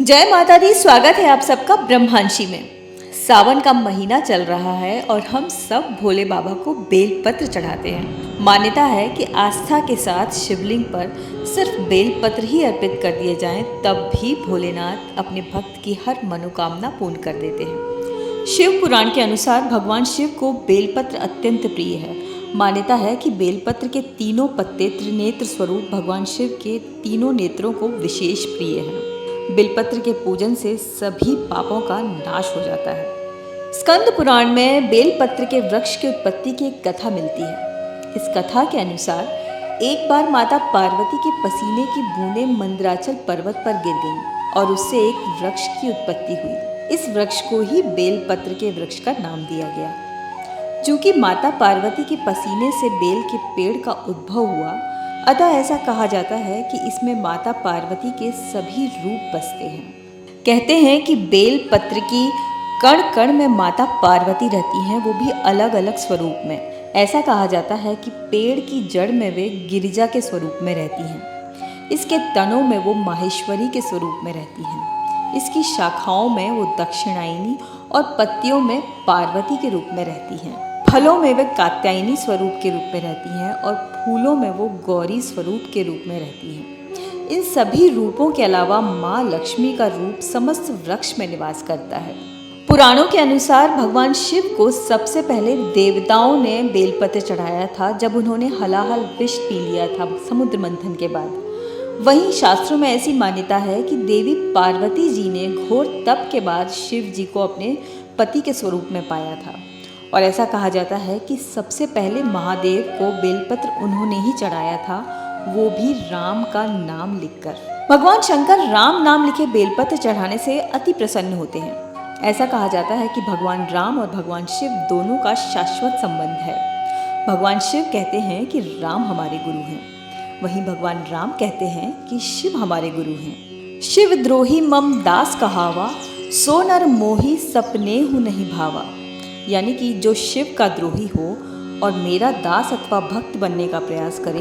जय माता दी। स्वागत है आप सबका ब्रह्मांशी में। सावन का महीना चल रहा है और हम सब भोले बाबा को बेलपत्र चढ़ाते हैं। मान्यता है कि आस्था के साथ शिवलिंग पर सिर्फ बेलपत्र ही अर्पित कर दिए जाएं, तब भी भोलेनाथ अपने भक्त की हर मनोकामना पूर्ण कर देते हैं। शिव पुराण के अनुसार भगवान शिव को बेलपत्र अत्यंत प्रिय है। मान्यता है कि बेलपत्र के तीनों पत्ते त्रिनेत्र स्वरूप भगवान शिव के तीनों नेत्रों को विशेष प्रिय हैं। बेलपत्र के पूजन से सभी पापों का नाश हो जाता है। स्कंद पुराण में बेलपत्र के वृक्ष की उत्पत्ति की एक कथा मिलती है। इस कथा के अनुसार एक बार माता पार्वती के पसीने की बूंदें मंदराचल पर्वत पर गिर गईं और उससे एक वृक्ष की उत्पत्ति हुई। इस वृक्ष को ही बेलपत्र के वृक्ष का नाम दिया गया। चूंकि माता पार्वती के पसीने से बेल के पेड़ का उद्भव हुआ, अतः ऐसा कहा जाता है कि इसमें माता पार्वती के सभी रूप बसते हैं। कहते हैं कि बेल पत्र की कण कण में माता पार्वती रहती हैं, वो भी अलग अलग स्वरूप में। ऐसा कहा जाता है कि पेड़ की जड़ में वे गिरिजा के स्वरूप में रहती हैं, इसके तनों में वो माहेश्वरी के स्वरूप में रहती हैं, इसकी शाखाओं में वो दक्षिणायनी और पत्तियों में पार्वती के रूप में रहती हैं। फलों में वे कात्यायनी स्वरूप के रूप में रहती हैं और फूलों में वो गौरी स्वरूप के रूप में रहती हैं। इन सभी रूपों के अलावा माँ लक्ष्मी का रूप समस्त वृक्ष में निवास करता है। पुराणों के अनुसार भगवान शिव को सबसे पहले देवताओं ने बेलपत्र चढ़ाया था, जब उन्होंने हलाहल विष पी लिया था समुद्र मंथन के बाद। वहीं शास्त्रों में ऐसी मान्यता है कि देवी पार्वती जी ने घोर तप के बाद शिव जी को अपने पति के स्वरूप में पाया था। और ऐसा कहा जाता है कि सबसे पहले महादेव को बेलपत्र उन्होंने ही चढ़ाया था, वो भी राम का नाम लिखकर। भगवान शंकर राम नाम लिखे बेलपत्र चढ़ाने से अति प्रसन्न होते हैं। ऐसा कहा जाता है कि भगवान राम और भगवान शिव दोनों का शाश्वत संबंध है। भगवान शिव कहते हैं कि राम हमारे गुरु हैं, वहीं भगवान राम कहते हैं कि शिव हमारे गुरु हैं। शिव द्रोही मम दास कहावा, सो नर मोही सपने हूँ नहीं भावा। यानी कि जो शिव का द्रोही हो और मेरा दास अथवा भक्त बनने का प्रयास करे,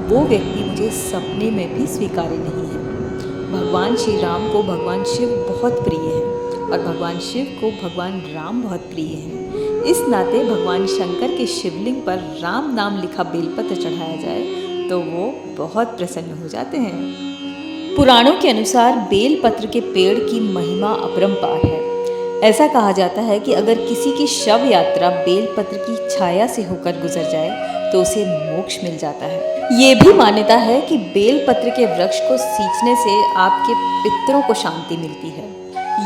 वो व्यक्ति मुझे सपने में भी स्वीकार्य नहीं है। भगवान श्री राम को भगवान शिव बहुत प्रिय है और भगवान शिव को भगवान राम बहुत प्रिय हैं। इस नाते भगवान शंकर के शिवलिंग पर राम नाम लिखा बेलपत्र चढ़ाया जाए तो वो बहुत प्रसन्न हो जाते हैं। पुराणों के अनुसार बेलपत्र के पेड़ की महिमा अपरंपार है। ऐसा कहा जाता है कि अगर किसी की शव यात्रा बेलपत्र की छाया से होकर गुजर जाए तो उसे मोक्ष मिल जाता है। ये भी मान्यता है कि बेलपत्र के वृक्ष को सींचने से आपके पितरों को शांति मिलती है।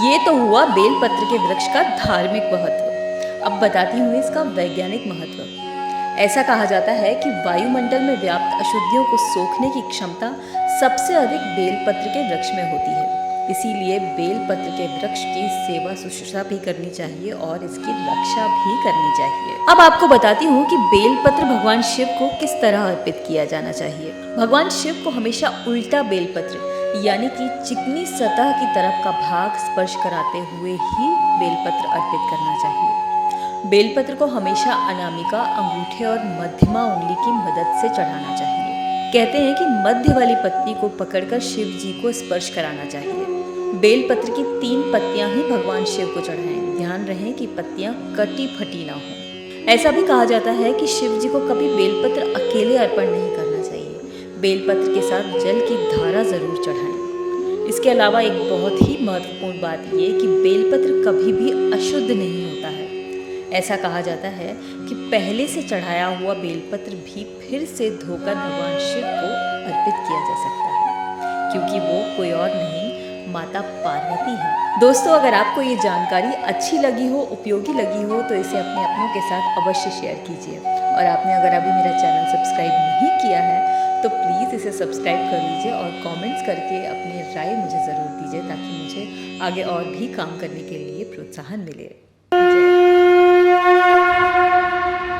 ये तो हुआ बेलपत्र के वृक्ष का धार्मिक महत्व। अब बताती हूँ इसका वैज्ञानिक महत्व। ऐसा कहा जाता है कि वायुमंडल में व्याप्त अशुद्धियों को सोखने की क्षमता सबसे अधिक बेलपत्र के वृक्ष में होती है। इसीलिए बेलपत्र के वृक्ष की सेवा शुश्रूषा भी करनी चाहिए और इसकी रक्षा भी करनी चाहिए। अब आपको बताती हूँ कि बेलपत्र भगवान शिव को किस तरह अर्पित किया जाना चाहिए। भगवान शिव को हमेशा उल्टा बेलपत्र यानी कि चिकनी सतह की तरफ का भाग स्पर्श कराते हुए ही बेलपत्र अर्पित करना चाहिए। बेलपत्र को हमेशा अनामिका, अंगूठे और मध्यमा उंगली की मदद से चढ़ाना चाहिए। कहते हैं कि मध्य वाली पत्ती को पकड़कर शिव जी को स्पर्श कराना चाहिए। बेलपत्र की 3 पत्तियां ही भगवान शिव को चढ़ाएं। ध्यान रहे कि पत्तियां कटी फटी ना हो। ऐसा भी कहा जाता है कि शिव जी को कभी बेलपत्र अकेले अर्पण नहीं करना चाहिए। बेलपत्र के साथ जल की धारा जरूर चढ़ाएं। इसके अलावा एक बहुत ही महत्वपूर्ण बात ये कि बेलपत्र कभी भी अशुद्ध नहीं होता है। ऐसा कहा जाता है कि पहले से चढ़ाया हुआ बेलपत्र भी फिर से धोकर भगवान शिव को अर्पित किया जा सकता है, क्योंकि वो कोई और नहीं माता पार्वती है। दोस्तों, अगर आपको ये जानकारी अच्छी लगी हो, उपयोगी लगी हो, तो इसे अपने अपनों के साथ अवश्य शेयर कीजिए। और आपने अगर अभी मेरा चैनल सब्सक्राइब नहीं किया है तो प्लीज़ इसे सब्सक्राइब कर लीजिए और कमेंट्स करके अपनी राय मुझे ज़रूर दीजिए, ताकि मुझे आगे और भी काम करने के लिए प्रोत्साहन मिले।